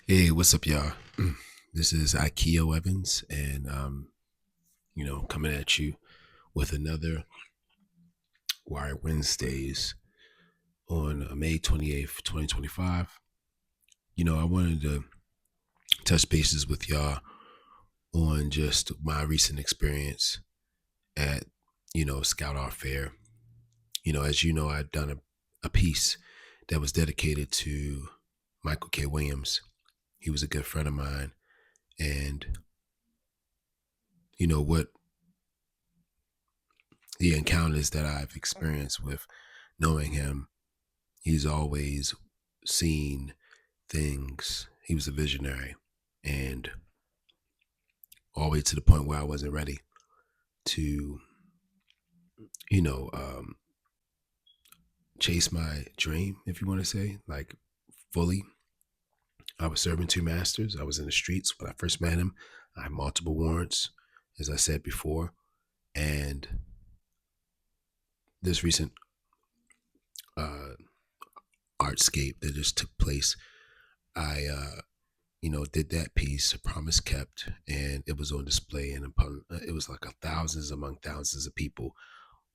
Hey, what's up, y'all? This is Ikeo Evans, and coming at you with another Wire Wednesdays on May 28th, 2025. I wanted to touch bases with y'all on just my recent experience at, Scout Art Fair. As you know, I'd done a piece that was dedicated to Michael K. Williams. He was a good friend of mine, and what the encounters that I've experienced with knowing him, he's always seen things. He was a visionary, and always to the point where I wasn't ready to, you know, um, chase my dream, if you want to say, like fully. I was serving two masters. I was in the streets when I first met him. I had multiple warrants, as I said before, and this recent uh, artscape that just took place, I did that piece, A Promise Kept, and it was on display. And upon it was like thousands among thousands of people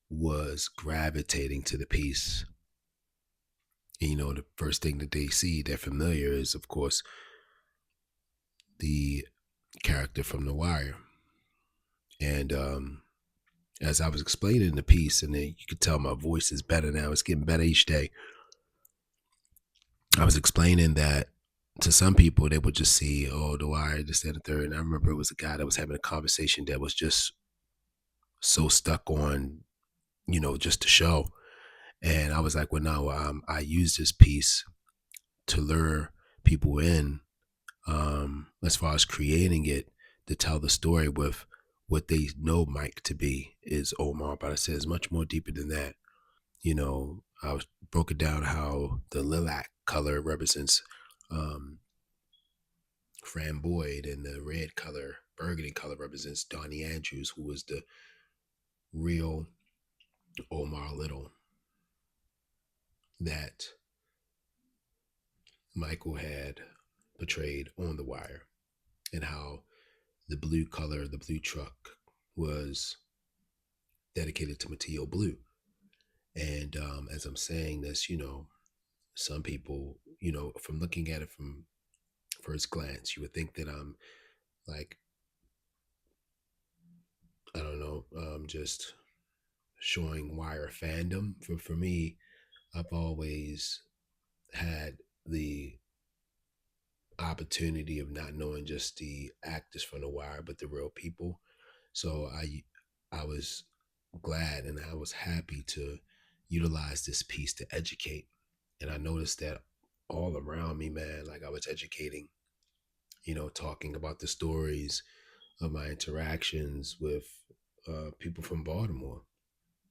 was gravitating to the piece. And, the first thing that they see, they're familiar, is of course the character from The Wire. And as I was explaining the piece, and then you could tell my voice is better now; it's getting better each day. I was explaining that to some people, they would just see, oh, The Wire, this, that, and the third. And I remember it was a guy that was having a conversation that was just so stuck on, just the show. And I was like, well, no, I use this piece to lure people in, as far as creating it, to tell the story with what they know Mike to be is Omar. But I said it's much more deeper than that. I was broke it down how the lilac color represents um, Fran Boyd, and the red color, burgundy color, represents Donnie Andrews, who was the real Omar Little that Michael had portrayed on The Wire, and how the blue color, the blue truck, was dedicated to Mateo Blue. And as I'm saying this, some people, from looking at it from first glance, you would think that I'm like, I don't know, just showing Wire fandom. For me, I've always had the opportunity of not knowing just the actors from The Wire, but the real people. So I was glad and I was happy to utilize this piece to educate. And I noticed that all around me, man, like I was educating, talking about the stories of my interactions with people from Baltimore.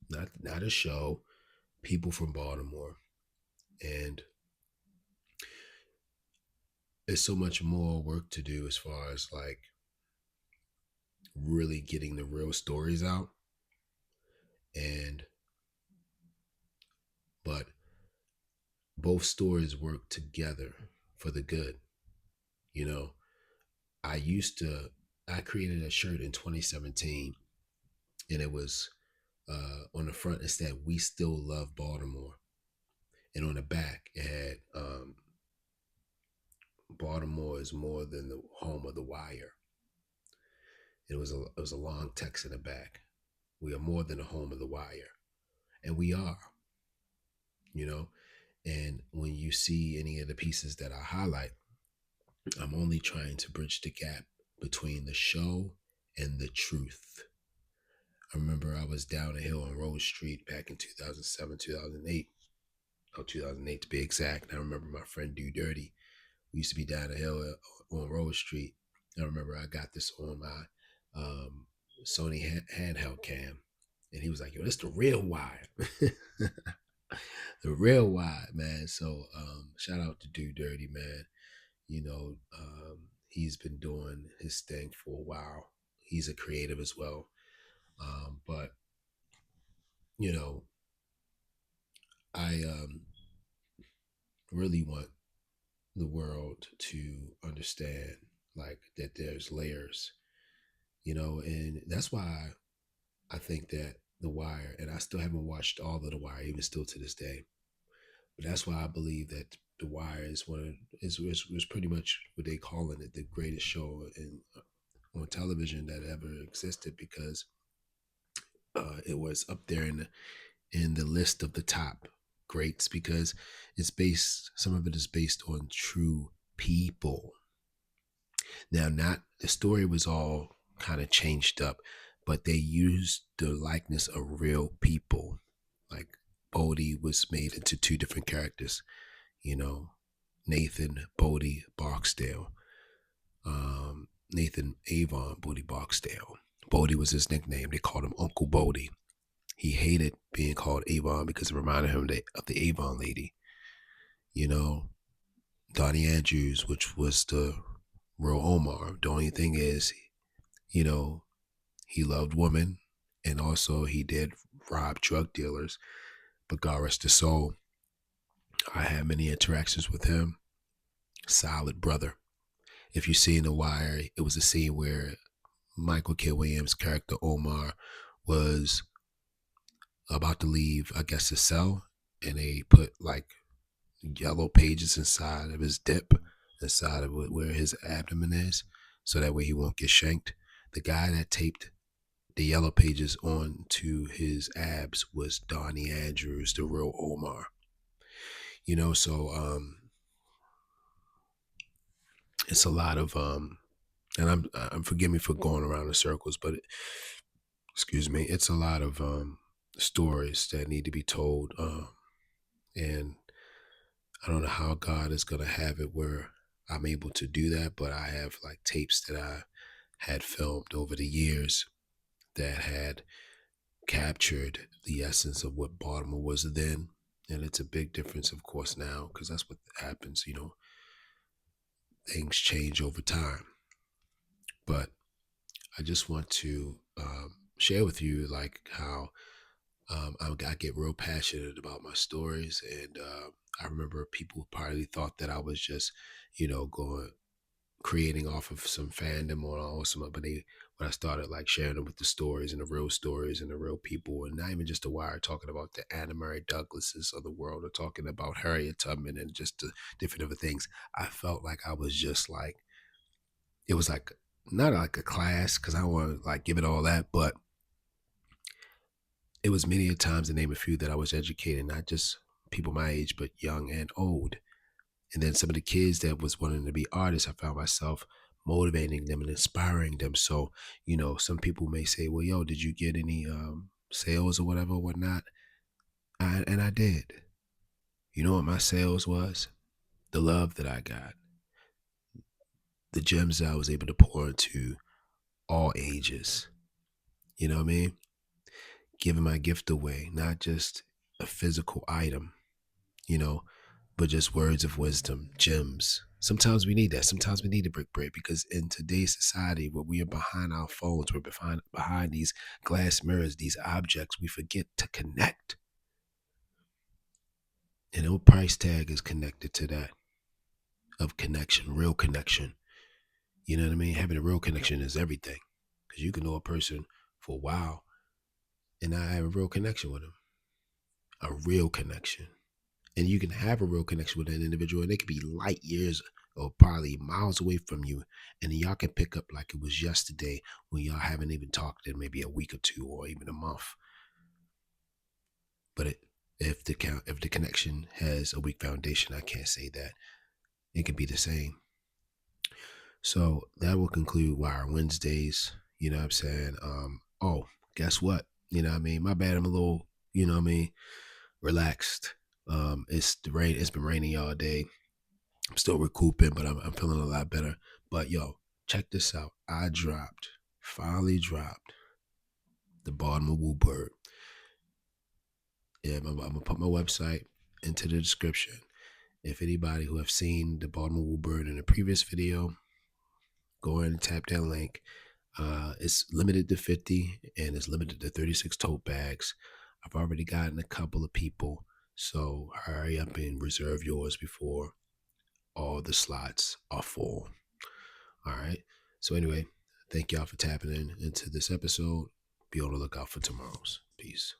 Not a show, people from Baltimore. And there's so much more work to do as far as like really getting the real stories out. And but both stories work together for the good. You know, I used to I created a shirt in 2017, and it was on the front it said "We still love Baltimore," and on the back it had "Baltimore is more than the home of the Wire." It was a long text in the back. We are more than the home of the Wire, and we are. You know, and when you see any of the pieces that I highlight, I'm only trying to bridge the gap between the show and the truth. I remember I was down a hill on Rose Street back in 2007, 2008, or 2008 to be exact. And I remember my friend Do Dirty. We used to be down a hill on Rose Street. I remember I got this on my um, Sony handheld cam. And he was like, yo, that's the real wire. The real wire, man. So shout out to Do Dirty, man. He's been doing his thing for a while. He's a creative as well. But you know, I really want the world to understand like that there's layers, and that's why I think that The Wire, and I still haven't watched all of The Wire, even still to this day, but that's why I believe that The Wire is one of is pretty much what they calling it the greatest show on television that ever existed, because it was up there in the list of the top greats, because some of it is based on true people. Now, not the story was all kind of changed up, but they used the likeness of real people. Like Bodie was made into two different characters, you know, Nathan Bodie Barksdale, Nathan Avon Bodie Barksdale. Bodie was his nickname. They called him Uncle Bodie. He hated being called Avon because it reminded him of the Avon lady. You know, Donnie Andrews, which was the real Omar. The only thing is, you know, he loved women, and also he did rob drug dealers. But God rest his soul, I had many interactions with him. Solid brother. If you see in The Wire, it was a scene where Michael K. Williams' character Omar was about to leave, I guess, his cell, and they put like yellow pages inside of his dip, inside of where his abdomen is, so that way he won't get shanked. The guy that taped the yellow pages onto his abs was Donnie Andrews, the real Omar. So it's a lot of and I'm forgive me for going around in circles, but excuse me, it's a lot of stories that need to be told, and I don't know how God is gonna have it where I'm able to do that, but I have like tapes that I had filmed over the years that had captured the essence of what Baltimore was then. And it's a big difference, of course, now, because that's what happens, things change over time. But I just want to share with you like how I get real passionate about my stories. And I remember people probably thought that I was just, going creating off of some fandom or some, but when I started like sharing them with the stories and the real stories and the real people, and not even just The Wire, talking about the Anna Mary Douglases of the world, or talking about Harriet Tubman and just the different other things, I felt like I was just like, it was like not like a class, because I don't want to like give it all that, but it was many a times, to name a few, that I was educating not just people my age, but young and old. And then some of the kids that was wanting to be artists, I found myself motivating them and inspiring them. So, some people may say, well, yo, did you get any sales or whatever, whatnot? And I did. You know what my sales was? The love that I got, the gems that I was able to pour into all ages. You know what I mean? Giving my gift away, not just a physical item, you know, but just words of wisdom, gems. Sometimes we need that. Sometimes we need to break bread, because in today's society, where we are behind our phones, we're behind these glass mirrors, these objects, we forget to connect. And no price tag is connected to that, of connection, real connection. You know what I mean? Having a real connection is everything, because you can know a person for a while and not have a real connection with them. A real connection. And you can have a real connection with an individual, and they could be light years or probably miles away from you, and y'all can pick up like it was yesterday, when y'all haven't even talked in maybe a week or two or even a month. But if the connection has a weak foundation, I can't say that it can be the same. So that will conclude Wire Wednesdays. You know what I'm saying? Oh, guess what? You know what I mean? My bad, I'm a little, relaxed. It's the rain. It's been raining all day. I'm still recouping, but I'm feeling a lot better. But yo, check this out. I finally dropped the Baltimore Woo Bird. Yeah, I'm gonna put my website into the description. If anybody who have seen the Baltimore Woo Bird in a previous video, go ahead and tap that link. It's limited to 50, and it's limited to 36 tote bags. I've already gotten a couple of people, so hurry up and reserve yours before all the slots are full. All right. So anyway, thank y'all for tapping into this episode. Be on the lookout for tomorrow's. Peace.